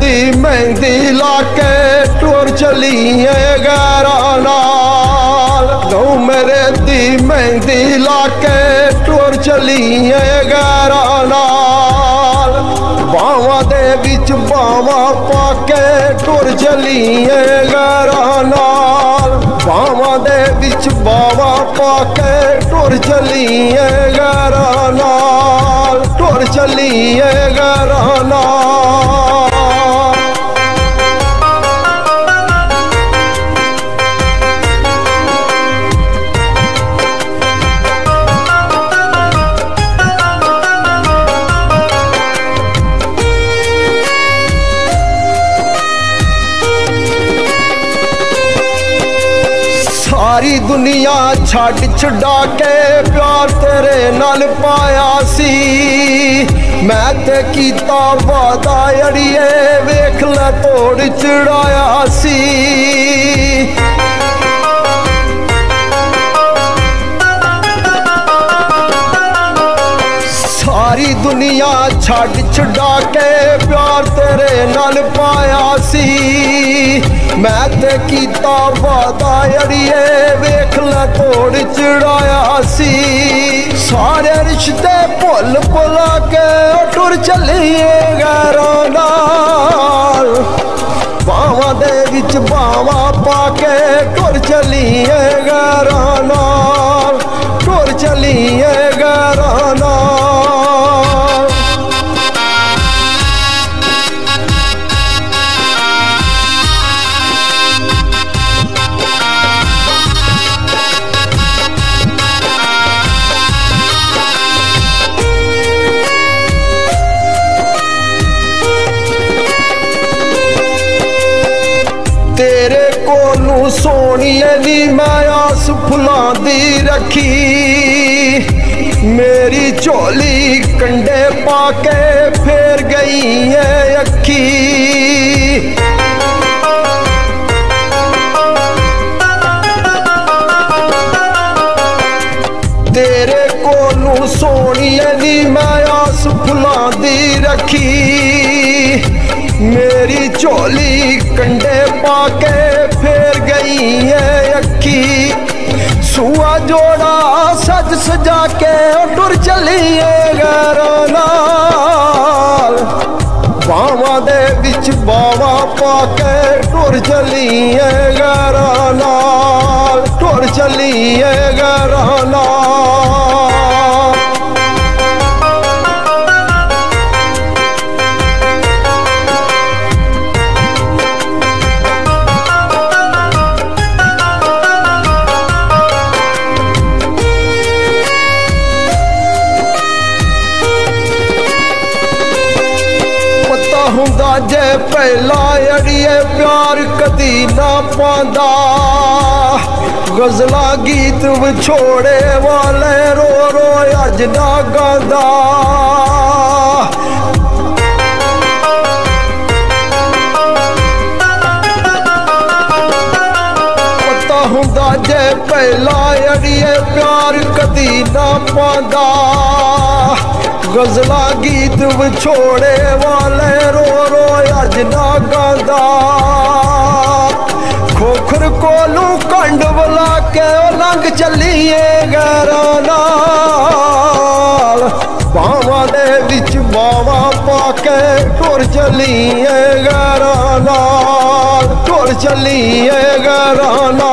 दी मेहंदी लाके टुर चलिए गैरा नाल। गऊ मेरे दी मेहंदी लाके टुर चलिए गैरा नाल। बावां दे विच बावां पाके टुर चलिए गैरा नाल। बावां दे विच बावां पाके टुर चलिए गैरा नाल। टुर चलिए गैरा नाल। सारी दुनिया छड़ छुड़ा के प्यार तेरे नाल पाया सी। मैं ते कीता वादा अड़िए वेख ले तोड़ चढ़ाया सी। सारी दुनिया छड़ छुड़ा के प्यार तेरे नाल पाया सी। मैं ते कीता वादा अड़िए वेख ले तोड़ चढ़ाया सी। सारे रिश्ते भुल भुला के टुर चलिए गैरा नाल। बावां दे विच बावां पाके टुर चलिए गैरा नाल। टुर चलिए गैरा नाल। तेरे कोलू सोनिए नी मैं आस फुलां दी रखी। मेरी झोली कंडे पाके फेर गई है अखी। तेरे कोलू सोनिए नी मैं आस फुलां दी रखी। मेरी झोली कंडे पाके फेर गई है अखी। सुआ जोड़ा सज सजा के टुर चलिए गैरा नाल। बावां दे विच बावां पाके टुर चलिए गैरा नाल। टुर चलिए गैरा नाल। हुंदा जे पहला अड़िए प्यार कदी ना पांदा। गजला गीत विछोड़े वाले रो रो अज ना गांदा। पता हुंदा जे पहला अड़िए प्यार कदी ना पांदा। गजला गीत विछोड़े वाले रो रो अज ना गांदा। खोखर कोलू कंड बुला के लंघ चलिए गैरा नाल। बावां दे विच बावां पाके टुर चलिए गैरा नाल। टुर चलिए गैरा नाल।